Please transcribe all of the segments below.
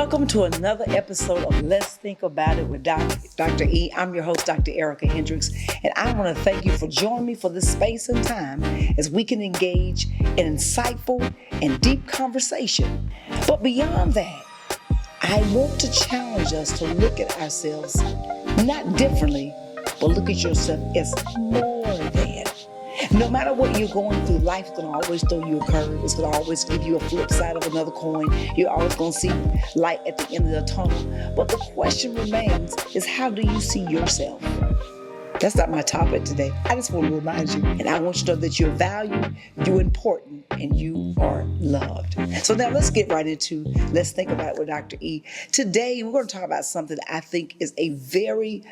Welcome to another episode of Let's Think About It with Dr. E. I'm your host, Dr. Erica Hendricks, and I want to thank you for joining me for this space and time as we can engage in insightful and deep conversation. But beyond that, I want to challenge us to look at ourselves not differently, but look at yourself as more than. No matter what you're going through, life's going to always throw you a curve. It's going to always give you a flip side of another coin. You're always going to see light at the end of the tunnel. But the question remains is, how do you see yourself? That's not my topic today. I just want to remind you, and I want you to know that you're valued, you're important, and you are loved. So now let's get right into Let's Think About It with Dr. E. Today, we're going to talk about something that I think is a very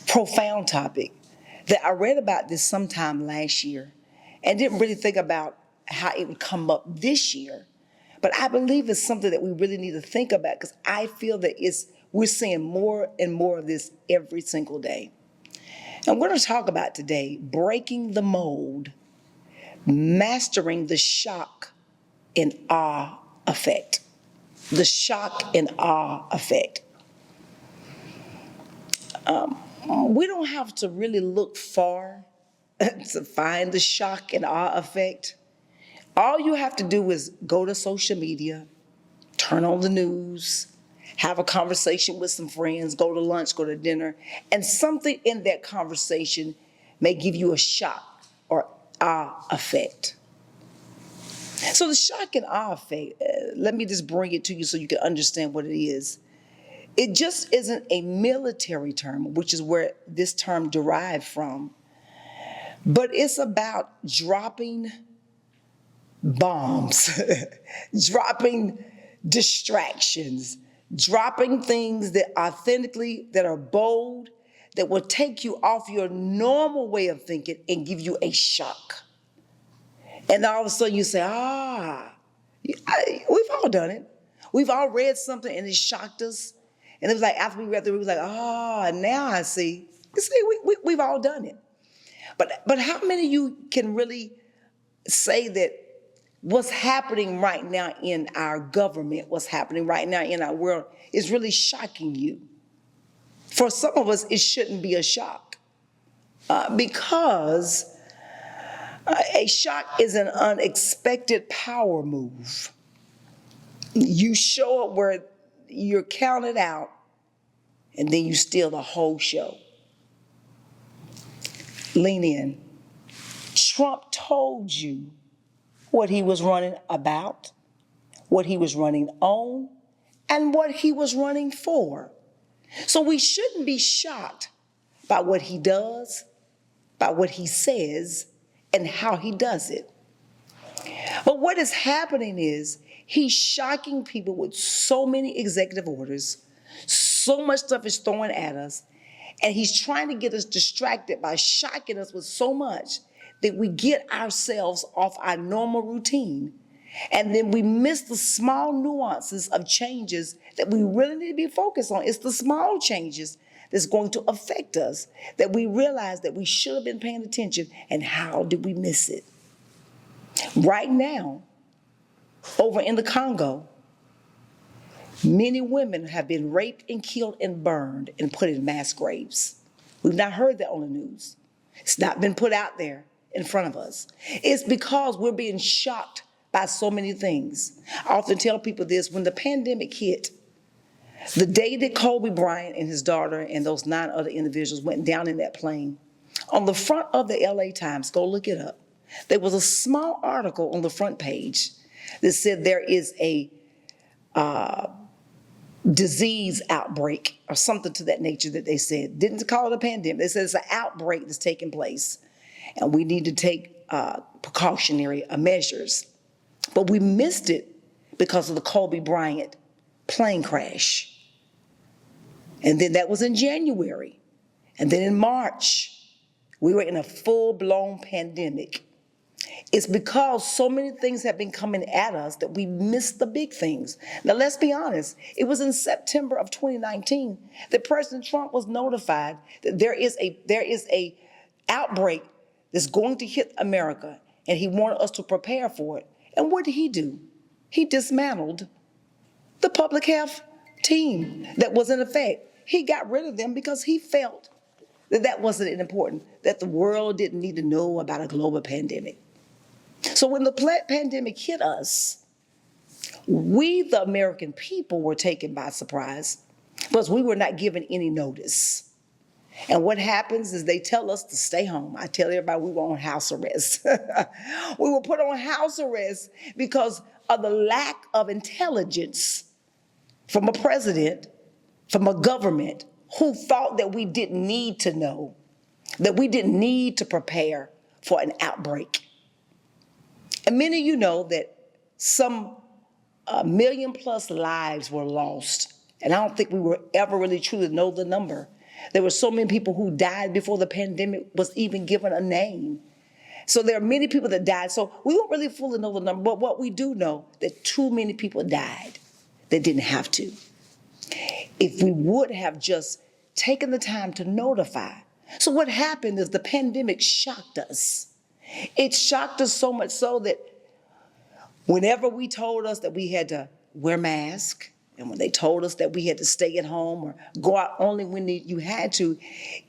profound topic. That I read about this sometime last year and didn't really think about how it would come up this year. But I believe it's something that we really need to think about because I feel that we're seeing more and more of this every single day. And we're going to talk about today breaking the mold, mastering the shock and awe effect. The shock and awe effect. We don't have to really look far to find the shock and awe effect. All you have to do is go to social media, turn on the news, have a conversation with some friends, go to lunch, go to dinner, and something in that conversation may give you a shock or awe effect. So the shock and awe effect, let me just bring it to you so you can understand what it is. It just isn't a military term, which is where this term derived from, but it's about dropping bombs, dropping distractions, dropping things that authentically, that are bold, that will take you off your normal way of thinking and give you a shock. And all of a sudden you say, we've all done it. We've all read something and it shocked us. And it was like, after we read through, we was like, now I see. You see, we've all done it. But how many of you can really say that what's happening right now in our government, what's happening right now in our world is really shocking you? For some of us, it shouldn't be a shock because a shock is an unexpected power move. You show up where you're counted out, and then you steal the whole show. Lean in. Trump told you what he was running about, what he was running on, and what he was running for. So we shouldn't be shocked by what he does, by what he says, and how he does it. But what is happening is he's shocking people with so many executive orders, so much stuff is thrown at us, and he's trying to get us distracted by shocking us with so much that we get ourselves off our normal routine, and then we miss the small nuances of changes that we really need to be focused on. It's the small changes that's going to affect us that we realize that we should have been paying attention, and how did we miss it? Right now, over in the Congo, many women have been raped and killed and burned and put in mass graves. We've not heard that on the news. It's not been put out there in front of us. It's because we're being shocked by so many things. I often tell people this: when the pandemic hit, the day that Kobe Bryant and his daughter and those 9 other individuals went down in that plane, on the front of the LA Times, go look it up, there was a small article on the front page that said there is a disease outbreak or something to that nature that they said. Didn't call it a pandemic. They said it's an outbreak that's taking place and we need to take precautionary measures. But we missed it because of the Kobe Bryant plane crash. And then that was in January. And then in March, we were in a full-blown pandemic. It's because so many things have been coming at us that we missed the big things. Now, let's be honest. It was in September of 2019 that President Trump was notified that there is a outbreak that's going to hit America, and he wanted us to prepare for it. And what did he do? He dismantled the public health team that was in effect. He got rid of them because he felt that that wasn't important, that the world didn't need to know about a global pandemic. So when the pandemic hit us, we, the American people, were taken by surprise because we were not given any notice. And what happens is they tell us to stay home. I tell everybody we were on house arrest. We were put on house arrest because of the lack of intelligence from a president, from a government who thought that we didn't need to know, that we didn't need to prepare for an outbreak. And many of you know that some million plus lives were lost. And I don't think we were ever really truly know the number. There were so many people who died before the pandemic was even given a name. So there are many people that died. So we don't really fully know the number, but what we do know, that too many people died that didn't have to. If we would have just taken the time to notify. So what happened is the pandemic shocked us. It shocked us so much so that whenever we told us that we had to wear masks, and when they told us that we had to stay at home or go out only when you had to,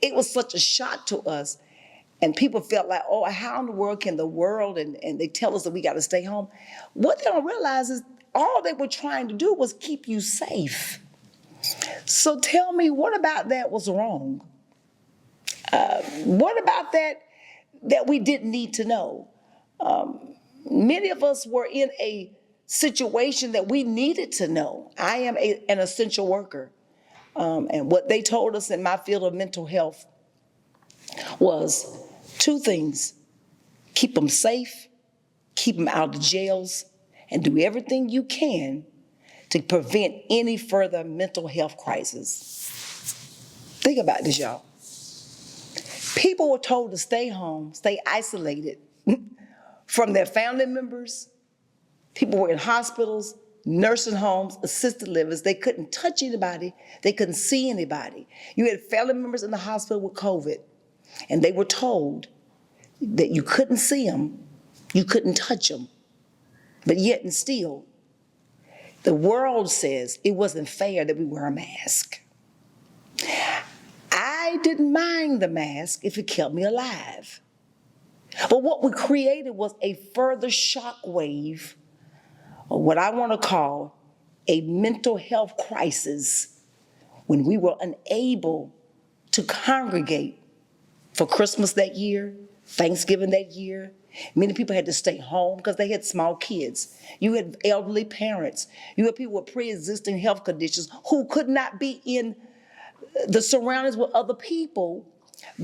it was such a shock to us. And people felt like, oh, how in the world can the world, and they tell us that we got to stay home. What they don't realize is all they were trying to do was keep you safe. So tell me, what about that was wrong? What about that we didn't need to know? Many of us were in a situation that we needed to know. I am an essential worker. And what they told us in my field of mental health was two things: keep them safe, keep them out of jails, and do everything you can to prevent any further mental health crisis. Think about this, y'all. People were told to stay home, stay isolated from their family members. People were in hospitals, nursing homes, assisted livings. They couldn't touch anybody. They couldn't see anybody. You had family members in the hospital with COVID, and they were told that you couldn't see them, you couldn't touch them. But yet and still, the world says it wasn't fair that we wear a mask. I didn't mind the mask if it kept me alive. But what we created was a further shock wave, or what I want to call a mental health crisis, when we were unable to congregate for Christmas that year, Thanksgiving that year. Many people had to stay home because they had small kids. You had elderly parents. You had people with pre-existing health conditions who could not be in the surroundings with other people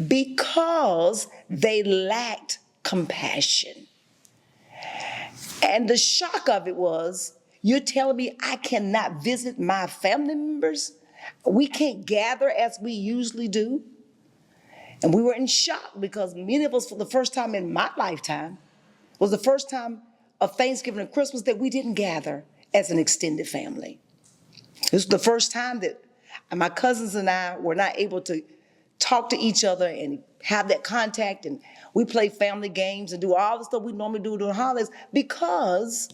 because they lacked compassion. And the shock of it was, you're telling me I cannot visit my family members? We can't gather as we usually do? And we were in shock because many of us, for the first time in my lifetime, was the first time of Thanksgiving and Christmas that we didn't gather as an extended family. This was the first time that my cousins and I were not able to talk to each other and have that contact, and we play family games and do all the stuff we normally do during holidays because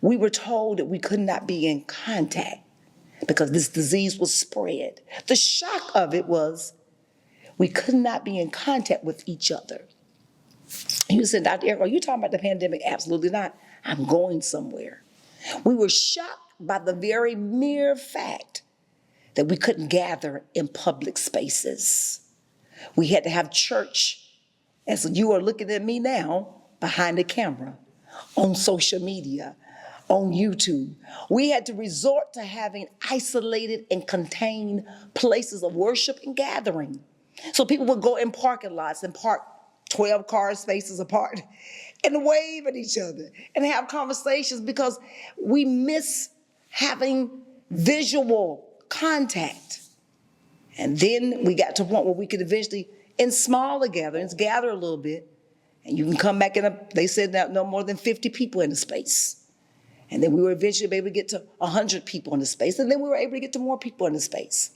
we were told that we could not be in contact because this disease was spread. The shock of it was we could not be in contact with each other. You said, Dr. Eric, are you talking about the pandemic? Absolutely not. I'm going somewhere. We were shocked by the very mere fact that we couldn't gather in public spaces. We had to have church, as you are looking at me now, behind the camera, on social media, on YouTube. We had to resort to having isolated and contained places of worship and gathering. So people would go in parking lots and park 12 car spaces apart and wave at each other and have conversations because we miss having visual contact. And then we got to a point where we could eventually, in smaller gatherings, gather a little bit, and you can come back they said that no more than 50 people in the space. And then we were eventually able to get to 100 people in the space, and then we were able to get to more people in the space.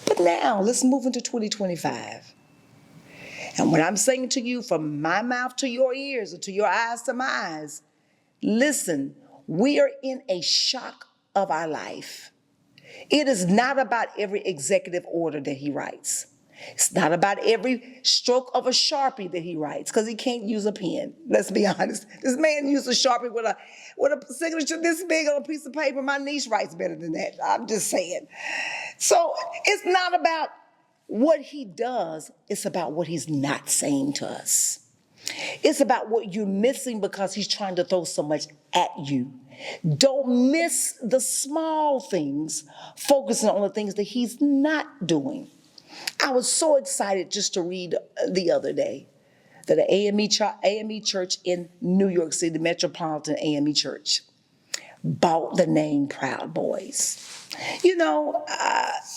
But now, let's move into 2025. And what I'm saying to you, from my mouth to your ears, or to your eyes to my eyes, listen, we are in a shock of our life. It is not about every executive order that he writes. It's not about every stroke of a Sharpie that he writes, because he can't use a pen. Let's be honest. This man used a Sharpie with a signature this big on a piece of paper. My niece writes better than that. I'm just saying. So it's not about what he does. It's about what he's not saying to us. It's about what you're missing because he's trying to throw so much at you. Don't miss the small things, focusing on the things that he's not doing. I was so excited just to read the other day that the AME Church in New York City, the Metropolitan AME Church, bought the name Proud Boys. You know,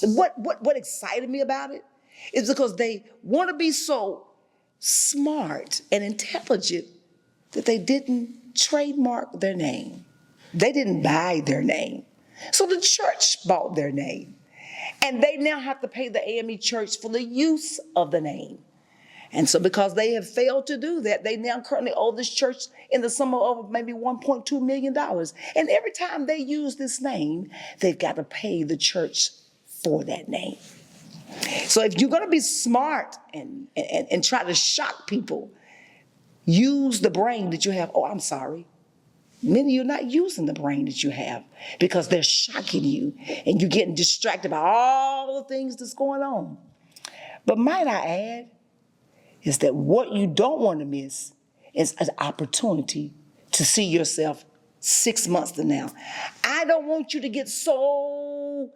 what excited me about it is because they want to be so smart and intelligent that they didn't trademark their name. They didn't buy their name. So the church bought their name. And they now have to pay the AME Church for the use of the name. And so because they have failed to do that, they now currently owe this church in the sum of maybe $1.2 million. And every time they use this name, they've got to pay the church for that name. So if you're going to be smart and try to shock people, use the brain that you have. Oh, I'm sorry. Many of you are not using the brain that you have because they're shocking you and you're getting distracted by all the things that's going on. But might I add is that what you don't want to miss is an opportunity to see yourself 6 months from now. I don't want you to get so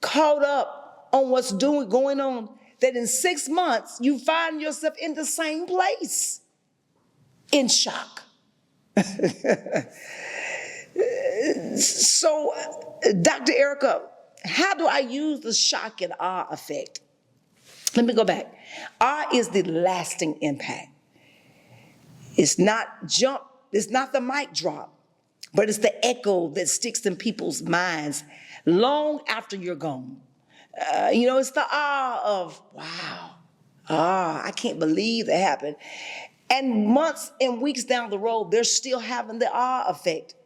caught up on what's going on that in 6 months you find yourself in the same place in shock. So, Dr. Erica, how do I use the shock and awe effect? Let me go back. Awe is the lasting impact. It's not the mic drop, but it's the echo that sticks in people's minds long after you're gone. It's the awe of, wow, I can't believe that happened. And months and weeks down the road, they're still having the awe effect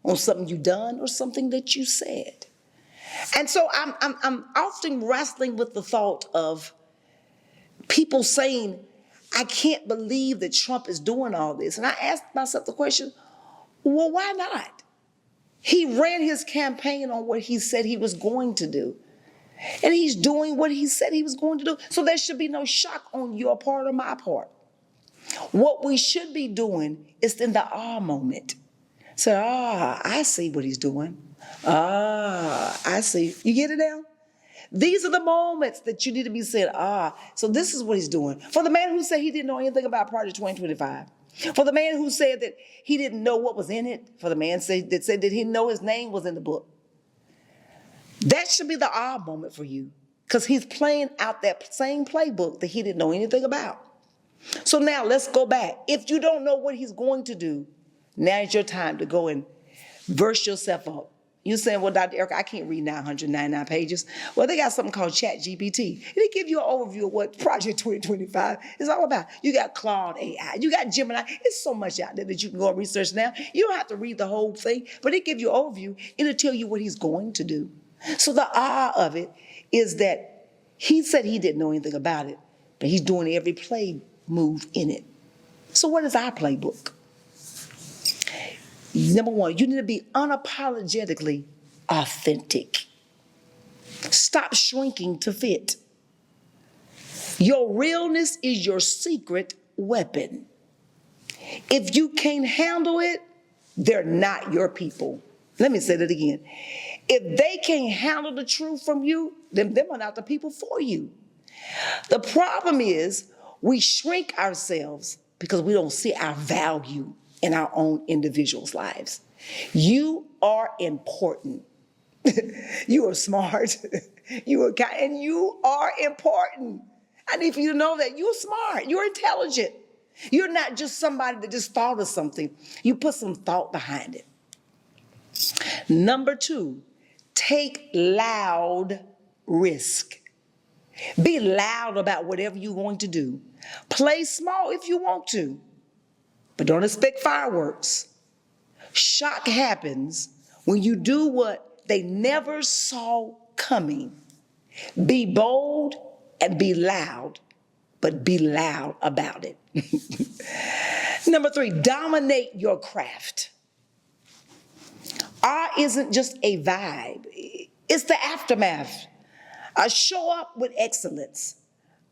on something you've done or something that you said. And so I'm often wrestling with the thought of people saying, I can't believe that Trump is doing all this. And I asked myself the question, well, why not? He ran his campaign on what he said he was going to do. And he's doing what he said he was going to do. So there should be no shock on your part or my part. What we should be doing is in the awe moment. So, I see what he's doing. I see. You get it now? These are the moments that you need to be saying, so this is what he's doing. For the man who said he didn't know anything about Project 2025. For the man who said that he didn't know what was in it. For the man that said that he didn't know his name was in the book. That should be the awe moment for you. Because he's playing out that same playbook that he didn't know anything about. So now let's go back. If you don't know what he's going to do, now is your time to go and verse yourself up. You're saying, well, Dr. Erica, I can't read 999 pages. Well, they got something called ChatGPT. They give you an overview of what Project 2025 is all about. You got Claude AI. You got Gemini. There's so much out there that you can go and research now. You don't have to read the whole thing, but it gives you an overview. It'll tell you what he's going to do. So the awe of it is that he said he didn't know anything about it, but he's doing every play move in it. So what is our playbook? Number one, you need to be unapologetically authentic. Stop shrinking to fit. Your realness is your secret weapon. If you can't handle it, they're not your people. Let me say that again. If they can't handle the truth from you, then they're not the people for you. The problem is we shrink ourselves because we don't see our value in our own individuals' lives. You are important. You are smart. You are kind, and you are important. I need for you to know that you're smart. You're intelligent. You're not just somebody that just thought of something. You put some thought behind it. Number two, take loud risk. Be loud about whatever you're going to do. Play small if you want to, but don't expect fireworks. Shock happens when you do what they never saw coming. Be bold and be loud, but be loud about it. Number 3, dominate your craft. R isn't just a vibe, it's the aftermath. Show up with excellence.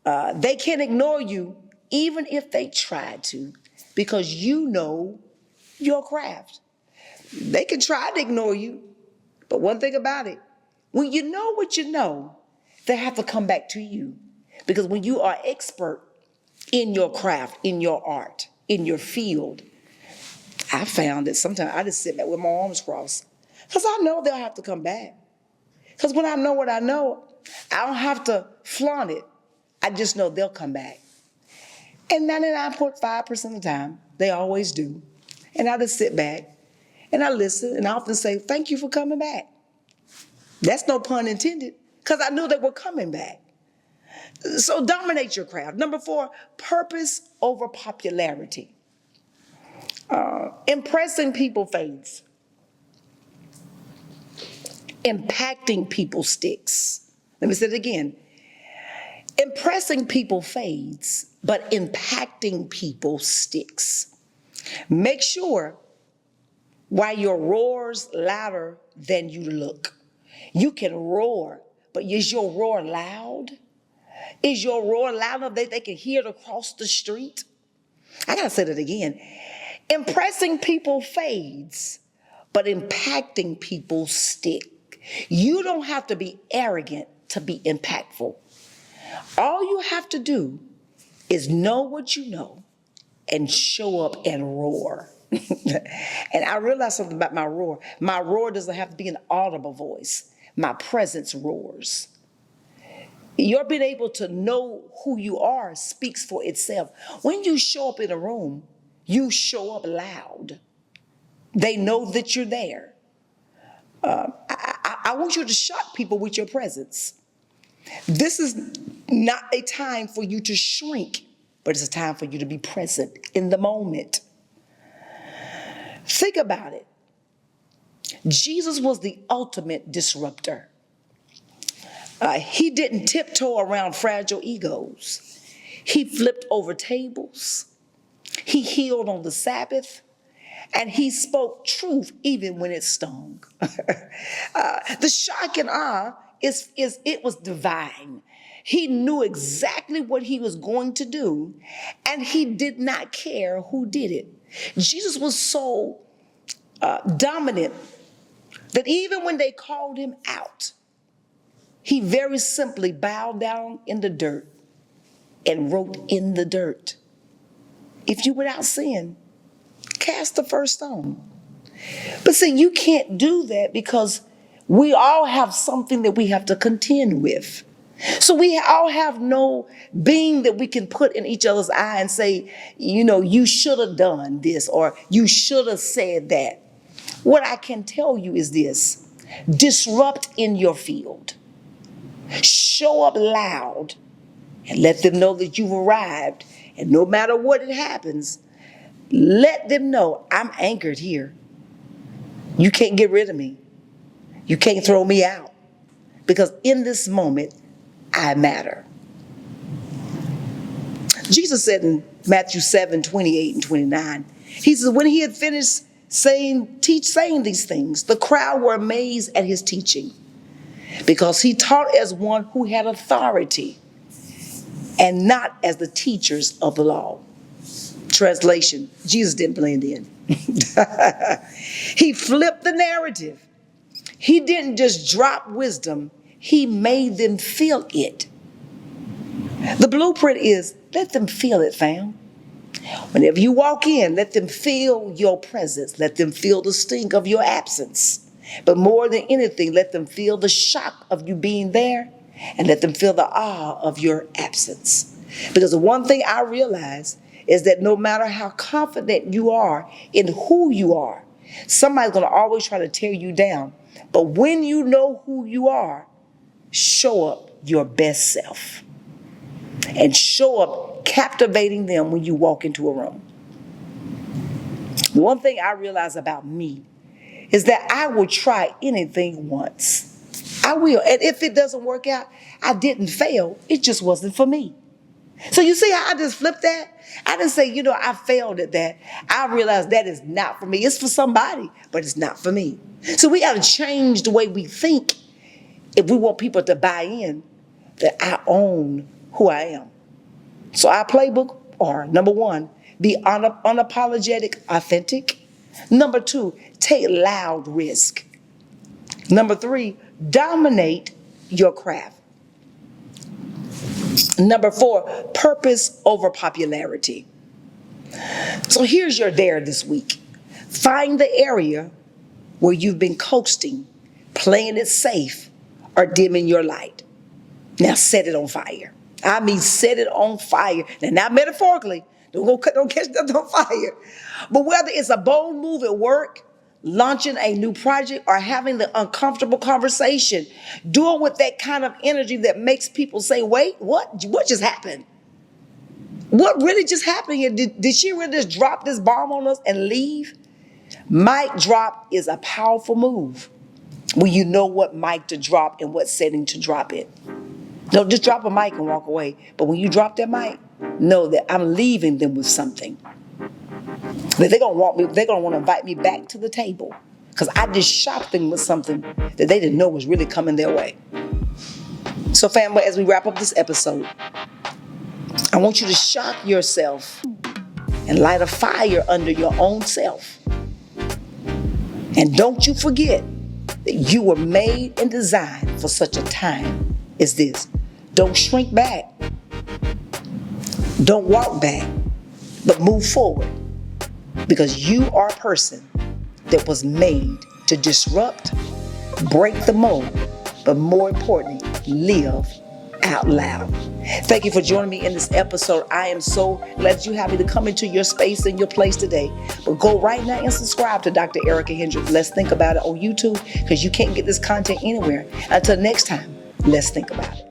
They can't ignore you even if they try to, because you know your craft. They can try to ignore you, but one thing about it, when you know what you know, they have to come back to you. Because when you are expert in your craft, in your art, in your field, I found that sometimes I just sit back with my arms crossed because I know they'll have to come back. Because when I know what I know, I don't have to flaunt it. I just know they'll come back. And 99.5% of the time, they always do. And I just sit back and I listen, and I often say, thank you for coming back. That's no pun intended, because I knew they were coming back. So dominate your craft. Number 4, purpose over popularity. Impressing people fades. Impacting people sticks. Let me say it again. Impressing people fades, but impacting people sticks. Make sure why your roar's louder than you look. You can roar, but is your roar loud? Is your roar loud enough that they can hear it across the street? I gotta say that again. Impressing people fades, but impacting people stick. You don't have to be arrogant to be impactful. All you have to do is know what you know and show up and roar. And I realized something about my roar. My roar doesn't have to be an audible voice. My presence roars. Your being able to know who you are speaks for itself. When you show up in a room, you show up loud. They know that you're there. I want you to shock people with your presence. This is not a time for you to shrink, but it's a time for you to be present in the moment. Think about it. Jesus was the ultimate disruptor. He didn't tiptoe around fragile egos. He flipped over tables. He healed on the Sabbath. And he spoke truth even when it stung. The shock and awe is it was divine. He knew exactly what he was going to do, and he did not care who did it. Jesus was so dominant that even when they called him out, he very simply bowed down in the dirt and wrote in the dirt, "If you without sin, cast the first stone." But see, you can't do that because we all have something that we have to contend with. So we all have no being that we can put in each other's eye and say, you should have done this or you should have said that. What I can tell you is this: disrupt in your field. Show up loud and let them know that you've arrived. And no matter what it happens, let them know I'm anchored here. You can't get rid of me. You can't throw me out. Because in this moment, I matter. Jesus said in Matthew 7:28 and 29, he says, when he had finished saying these things, the crowd were amazed at his teaching, because he taught as one who had authority and not as the teachers of the law. Translation: Jesus didn't blend in. He flipped the narrative. He didn't just drop wisdom, he made them feel it. The blueprint is, let them feel it, fam. Whenever you walk in, let them feel your presence. Let them feel the stink of your absence. But more than anything, let them feel the shock of you being there, and let them feel the awe of your absence. Because the one thing I realize is that no matter how confident you are in who you are, somebody's going to always try to tear you down. But when you know who you are, show up your best self. And show up captivating them when you walk into a room. One thing I realize about me is that I will try anything once. I will. And if it doesn't work out, I didn't fail. It just wasn't for me. So you see how I just flipped that? I didn't say, I failed at that. I realized that is not for me. It's for somebody, but it's not for me. So we got to change the way we think if we want people to buy in that I own who I am. So our playbook are, number one, be unapologetic, authentic. Number two, take loud risk. Number three, dominate your craft. Number four, purpose over popularity. So here's your dare this week. Find the area where you've been coasting, playing it safe, or dimming your light. Now set it on fire. I mean, set it on fire. Now, not metaphorically. Don't catch that on fire. But whether it's a bold move at work, launching a new project, or having the uncomfortable conversation, do it with that kind of energy that makes people say, wait, what just happened? What really just happened here? Did she really just drop this bomb on us and leave? Mic drop is a powerful move when you know what mic to drop and what setting to drop it. Don't just drop a mic and walk away. But when you drop that mic, know that I'm leaving them with something. That they're gonna want to invite me back to the table because I just shocked them with something that they didn't know was really coming their way. So family, as we wrap up this episode, I want you to shock yourself and light a fire under your own self. And don't you forget that you were made and designed for such a time as this. Don't shrink back. Don't walk back, but move forward. Because you are a person that was made to disrupt, break the mold, but more importantly, live out loud. Thank you for joining me in this episode. I am so glad that you have me to come into your space and your place today. But go right now and subscribe to Dr. Erica Hendricks. Let's Think About It on YouTube because you can't get this content anywhere. Until next time, let's think about it.